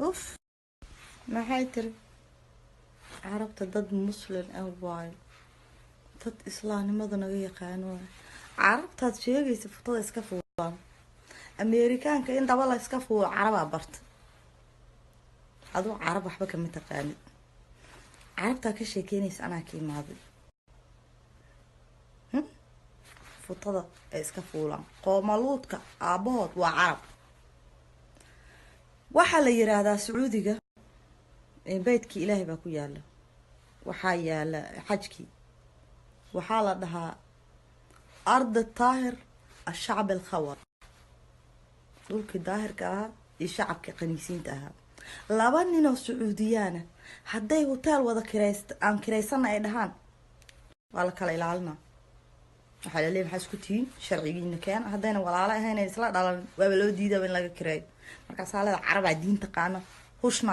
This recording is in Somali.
اوف ما حيتر عربت ضد مسلم او واي ضد اسلامي ما ظنوا قانون عربت هاد شيء يسفتوا اسكفوا امريكان كاين دابا الله اسكفوا عرب برت هادو عرب وحبه كما تقاني عربتا كشيكينيس انا كي ماضي فطدا اسكفولا قومالودكا ابوود وعرب waxa la yiraahdaa Sacuudiga ee beedkii Ilaahay baa ku yaala waxa yaala xajki waxa la dhahaa ard taahir الشعب الخوار dhulkii daahirka ah iyo shacabka qaniisiinta ah laba nin oo Sacuudiyana hadday hotel wada kireysan ay dhahaan waa la kala ilaalina waxa la leeyahay isku tiin sharcigiina keen haddayna walaalo ahayn isla dhalan waa loo diiday in laga kireeyo marka saalada carab diinta qaana hushna